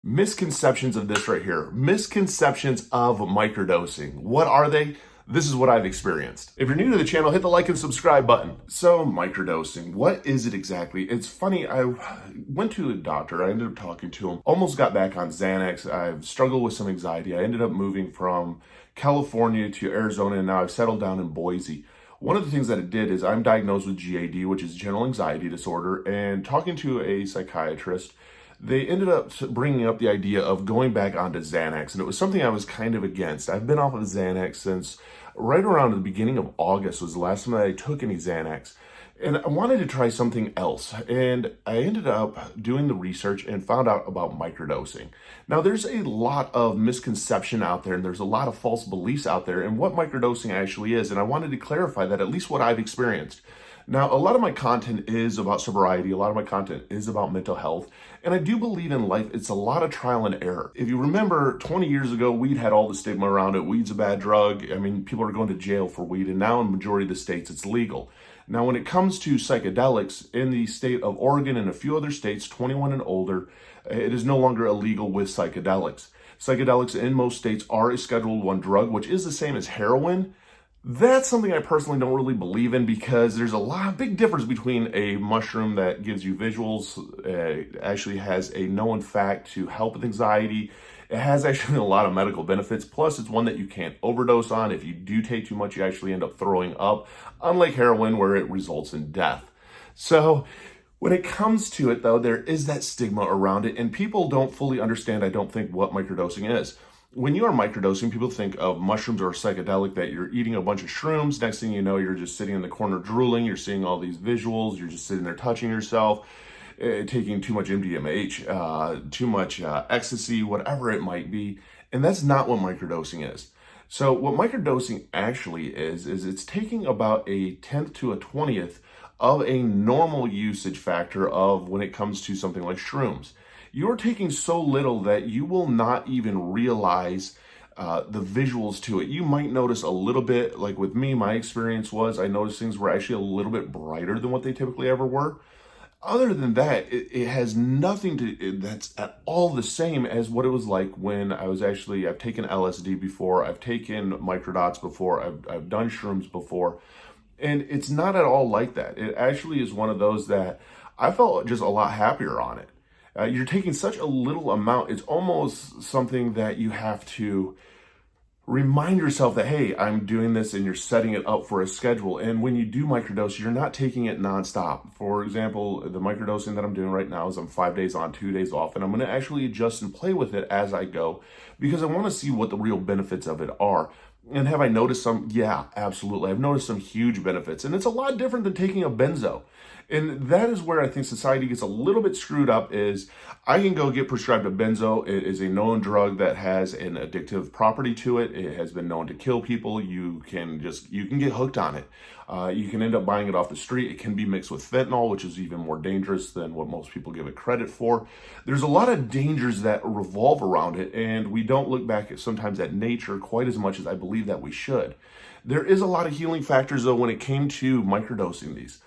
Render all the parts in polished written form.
Misconceptions of this right here. Misconceptions of microdosing. What are they? This is what I've experienced. If you're new to the channel, hit the like and subscribe button. So, microdosing, what is it exactly? It's funny, I went to a doctor, I ended up talking to him, almost got back on Xanax. I've struggled with some anxiety. I ended up moving from California to Arizona, and now I've settled down in Boise. One of the things that it did is I'm diagnosed with GAD, which is general anxiety disorder, and talking to a psychiatrist, they ended up bringing up the idea of going back onto Xanax, and it was something I was kind of against. I've been off of Xanax since right around the beginning of August was the last time that I took any Xanax, and I wanted to try something else, and I ended up doing the research and found out about microdosing. Now, there's a lot of misconception out there, and there's a lot of false beliefs out there in what microdosing actually is, and I wanted to clarify that, at least what I've experienced. Now, a lot of my content is about sobriety, a lot of my content is about mental health, and I do believe in life it's a lot of trial and error. If you remember, 20 years ago, weed had all the stigma around it. Weed's a bad drug. I mean, people are going to jail for weed, and now in the majority of the states, it's legal. Now, when it comes to psychedelics, in the state of Oregon and a few other states, 21 and older, it is no longer illegal with psychedelics. Psychedelics in most states are a Schedule I drug, which is the same as heroin. That's something I personally don't really believe in, because there's a big difference between a mushroom that gives you visuals, actually has a known fact to help with anxiety. It has actually a lot of medical benefits. Plus, it's one that you can't overdose on. If you do take too much, you actually end up throwing up, unlike heroin, where it results in death. So when it comes to it, though, there is that stigma around it, and people don't fully understand, I don't think, what microdosing is. When you are microdosing, people think of mushrooms or psychedelic, that you're eating a bunch of shrooms. Next thing you know, you're just sitting in the corner drooling. You're seeing all these visuals. You're just sitting there touching yourself, taking too much MDMA, too much ecstasy, whatever it might be. And that's not what microdosing is. So what microdosing actually is it's taking about a 10th to a 20th of a normal usage factor of when it comes to something like shrooms. You're taking so little that you will not even realize the visuals to it. You might notice a little bit, like with me, my experience was I noticed things were actually a little bit brighter than what they typically ever were. Other than that, it has nothing that's at all the same as what it was like when I've taken LSD before, I've taken microdots before, I've done shrooms before, and it's not at all like that. It actually is one of those that I felt just a lot happier on it. You're taking such a little amount, it's almost something that you have to remind yourself that, hey, I'm doing this, and you're setting it up for a schedule. And when you do microdose, you're not taking it nonstop. For example, the microdosing that I'm doing right now is I'm 5 days on, 2 days off, and I'm going to actually adjust and play with it as I go, because I want to see what the real benefits of it are. And have I noticed some? Yeah, absolutely. I've noticed some huge benefits, and it's a lot different than taking a benzo. And that is where I think society gets a little bit screwed up, is I can go get prescribed a benzo. It is a known drug that has an addictive property to it. It has been known to kill people. You can get hooked on it. You can end up buying it off the street. It can be mixed with fentanyl, which is even more dangerous than what most people give it credit for. There's a lot of dangers that revolve around it, and we don't look back sometimes at nature quite as much as I believe that we should. There is a lot of healing factors, though, when it came to microdosing these.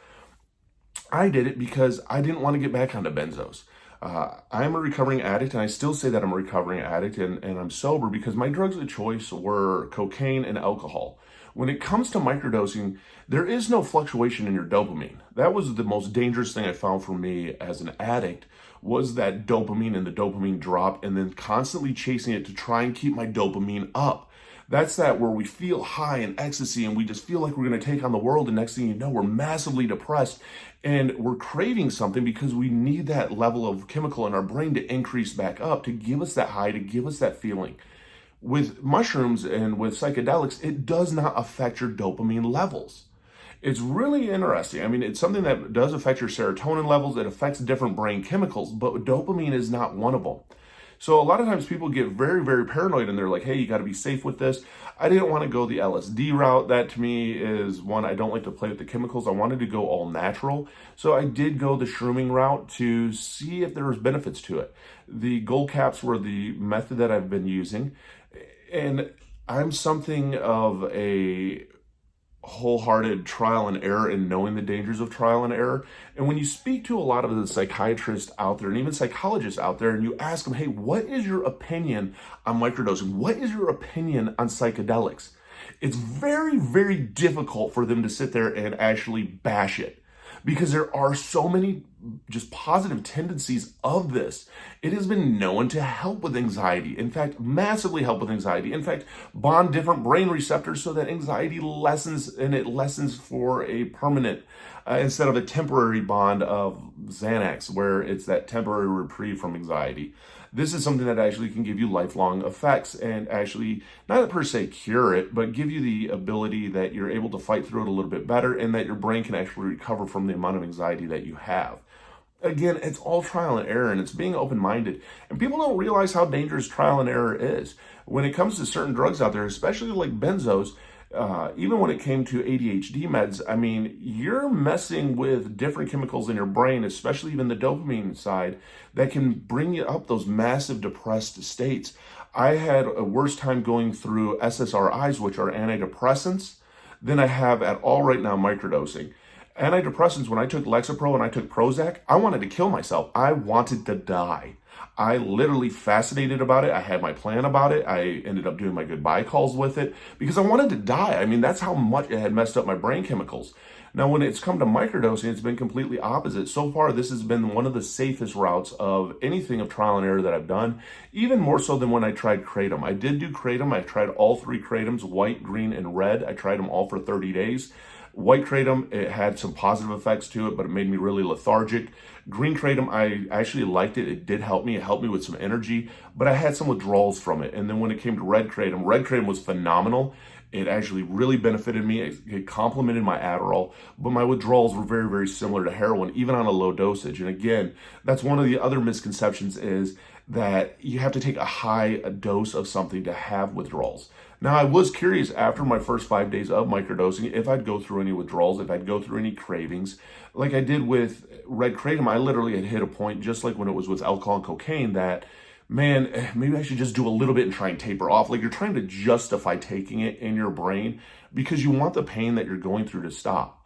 I did it because I didn't want to get back onto benzos. I'm a recovering addict, and I still say that I'm a recovering addict, and I'm sober because my drugs of choice were cocaine and alcohol. When it comes to microdosing, there is no fluctuation in your dopamine. That was the most dangerous thing I found for me as an addict, was that dopamine and the dopamine drop, and then constantly chasing it to try and keep my dopamine up. That's that where we feel high in ecstasy, and we just feel like we're going to take on the world, and next thing you know, we're massively depressed, and we're craving something because we need that level of chemical in our brain to increase back up, to give us that high, to give us that feeling. With mushrooms and with psychedelics, it does not affect your dopamine levels. It's really interesting. I mean, it's something that does affect your serotonin levels. It affects different brain chemicals, but dopamine is not one of them. So a lot of times people get very, very paranoid, and they're like, hey, you got to be safe with this. I didn't want to go the LSD route. That to me is one, I don't like to play with the chemicals. I wanted to go all natural. So I did go the shrooming route to see if there was benefits to it. The gold caps were the method that I've been using. And I'm something of a wholehearted trial and error and knowing the dangers of trial and error. And when you speak to a lot of the psychiatrists out there and even psychologists out there, and you ask them, hey, what is your opinion on microdosing? What is your opinion on psychedelics? It's very, very difficult for them to sit there and actually bash it, because there are so many just positive tendencies of this. It has been known to help with anxiety. In fact, massively help with anxiety. In fact, bond different brain receptors so that anxiety lessens, and it lessens for a permanent, instead of a temporary bond of Xanax, where it's that temporary reprieve from anxiety. This is something that actually can give you lifelong effects and actually not per se cure it, but give you the ability that you're able to fight through it a little bit better, and that your brain can actually recover from the amount of anxiety that you have. Again, it's all trial and error, and it's being open-minded. And people don't realize how dangerous trial and error is. When it comes to certain drugs out there, especially like benzos, even when it came to ADHD meds, I mean, you're messing with different chemicals in your brain, especially even the dopamine side, that can bring you up those massive depressed states. I had a worse time going through SSRIs, which are antidepressants, than I have at all right now microdosing. Antidepressants, when I took Lexapro and I took Prozac, I wanted to kill myself. I wanted to die. I literally fascinated about it. I had my plan about it. I ended up doing my goodbye calls with it because I wanted to die. I mean, that's how much it had messed up my brain chemicals. Now, when it's come to microdosing, it's been completely opposite. So far, this has been one of the safest routes of anything of trial and error that I've done, even more so than when I tried Kratom. I did do Kratom. I tried all three Kratoms, white, green, and red. I tried them all for 30 days. White Kratom, it had some positive effects to it, but it made me really lethargic. Green Kratom, I actually liked it. It did help me. It helped me with some energy, but I had some withdrawals from it. And then when it came to Red Kratom was phenomenal. It actually really benefited me. It complemented my Adderall, but my withdrawals were very, very similar to heroin, even on a low dosage. And again, that's one of the other misconceptions, is that you have to take a high dose of something to have withdrawals. Now, I was curious after my first 5 days of microdosing if I'd go through any withdrawals, if I'd go through any cravings. Like I did with Red Kratom, I literally had hit a point, just like when it was with alcohol and cocaine, that, man, maybe I should just do a little bit and try and taper off. Like, you're trying to justify taking it in your brain because you want the pain that you're going through to stop.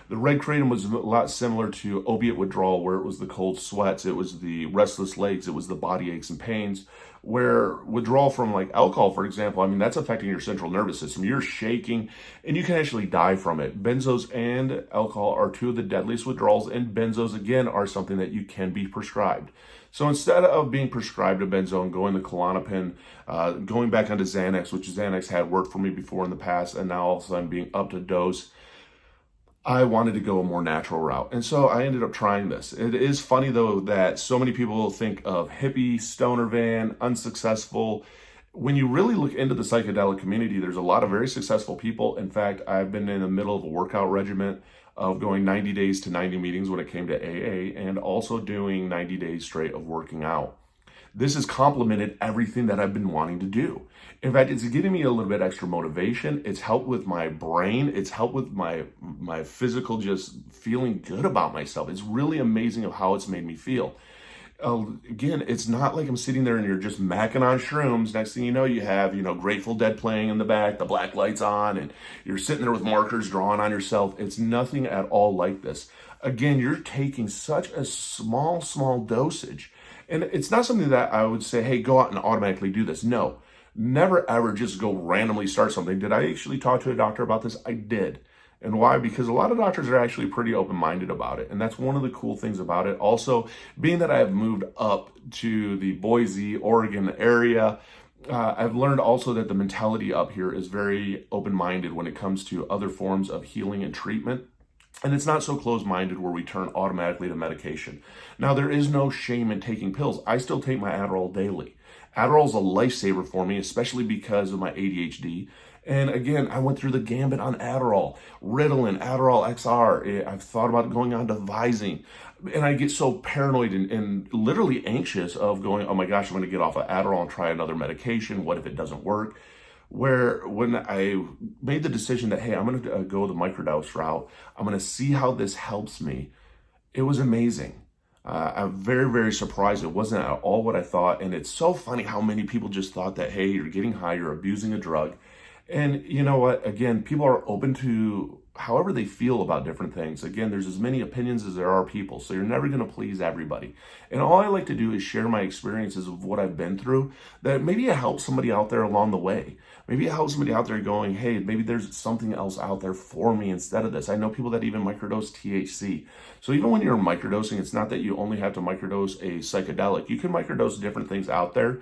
The Red Kratom was a lot similar to opiate withdrawal, where it was the cold sweats, it was the restless legs, it was the body aches and pains, where withdrawal from like alcohol, for example, I mean, that's affecting your central nervous system. You're shaking and you can actually die from it. Benzos and alcohol are two of the deadliest withdrawals, and benzos, again, are something that you can be prescribed. So instead of being prescribed a benzo and going to Klonopin, going back onto Xanax, which Xanax had worked for me before in the past, and now all of a sudden being up to dose, I wanted to go a more natural route. And so I ended up trying this. It is funny, though, that so many people think of hippie, stoner van, unsuccessful. When you really look into the psychedelic community, there's a lot of very successful people. In fact, I've been in the middle of a workout regimen of going 90 days to 90 meetings when it came to AA, and also doing 90 days straight of working out. This has complemented everything that I've been wanting to do. In fact, it's giving me a little bit extra motivation. It's helped with my brain. It's helped with my physical, just feeling good about myself. It's really amazing of how it's made me feel. Again, it's not like I'm sitting there and you're just macking on shrooms. Next thing you know, you have, Grateful Dead playing in the back, the black lights on, and you're sitting there with markers drawing on yourself. It's nothing at all like this. Again, you're taking such a small dosage. And it's not something that I would say, hey, go out and automatically do this. No, never ever just go randomly start something. Did I actually talk to a doctor about this? I did. And why? Because a lot of doctors are actually pretty open-minded about it. And that's one of the cool things about it. Also, being that I have moved up to the Boise, Oregon area, I've learned also that the mentality up here is very open-minded when it comes to other forms of healing and treatment. And it's not so closed-minded where we turn automatically to medication. Now, there is no shame in taking pills. I still take my Adderall daily. Adderall is a lifesaver for me, especially because of my ADHD. And again, I went through the gambit on Adderall, Ritalin, Adderall XR. I've thought about going on to Visine. And I get so paranoid and literally anxious of going, oh my gosh, I'm going to get off of Adderall and try another medication. What if it doesn't work? Where when I made the decision that, hey, I'm going to go the microdose route, I'm going to see how this helps me, it was amazing. I'm very, very surprised. It wasn't at all what I thought. And it's so funny how many people just thought that, hey, you're getting high, you're abusing a drug. And you know what? Again, people are open to however they feel about different things. Again, there's as many opinions as there are people, so you're never going to please everybody. And all I like to do is share my experiences of what I've been through, that maybe it helps somebody out there along the way. Maybe it helps somebody out there going, hey, maybe there's something else out there for me instead of this. I know people that even microdose THC. So even when you're microdosing, it's not that you only have to microdose a psychedelic. You can microdose different things out there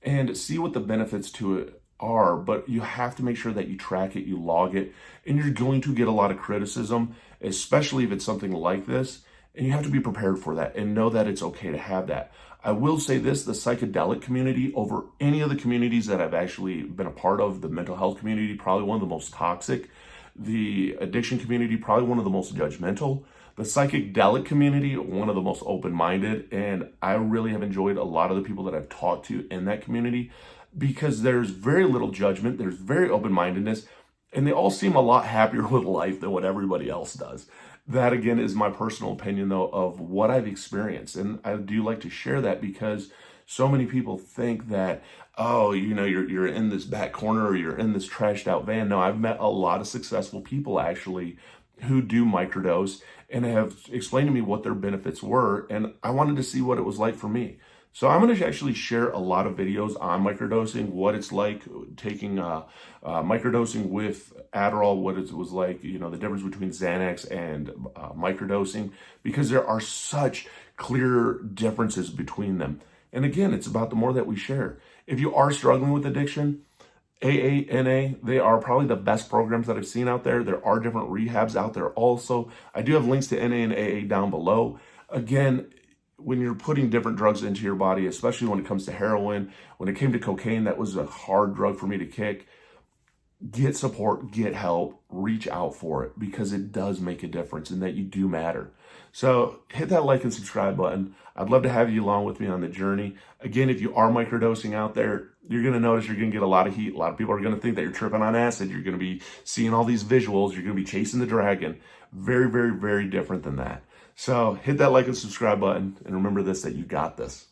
and see what the benefits to it are, but you have to make sure that you track it, you log it, and you're going to get a lot of criticism, especially if it's something like this, and you have to be prepared for that and know that it's okay to have that. I will say this, the psychedelic community over any of the communities that I've actually been a part of, the mental health community, probably one of the most toxic, the addiction community, probably one of the most judgmental, the psychedelic community, one of the most open-minded, and I really have enjoyed a lot of the people that I've talked to in that community because there's very little judgment, there's very open-mindedness, and they all seem a lot happier with life than what everybody else does. That, again, is my personal opinion, though, of what I've experienced, and I do like to share that because so many people think that, oh, you're in this back corner or you're in this trashed out van. No, I've met a lot of successful people, actually, who do microdose and have explained to me what their benefits were, and I wanted to see what it was like for me. So I'm going to actually share a lot of videos on microdosing, what it's like taking microdosing with Adderall, what it was like, the difference between Xanax and microdosing, because there are such clear differences between them. And again, it's about the more that we share. If you are struggling with addiction, AA, NA, they are probably the best programs that I've seen out there. There are different rehabs out there also. I do have links to NA and AA down below. Again, when you're putting different drugs into your body, especially when it comes to heroin, when it came to cocaine, that was a hard drug for me to kick. Get support, get help, reach out for it because it does make a difference and that you do matter. So hit that like and subscribe button. I'd love to have you along with me on the journey. Again, if you are microdosing out there, you're going to notice you're going to get a lot of heat. A lot of people are going to think that you're tripping on acid. You're going to be seeing all these visuals. You're going to be chasing the dragon. Very, very, very different than that. So hit that like and subscribe button and remember this, that you got this.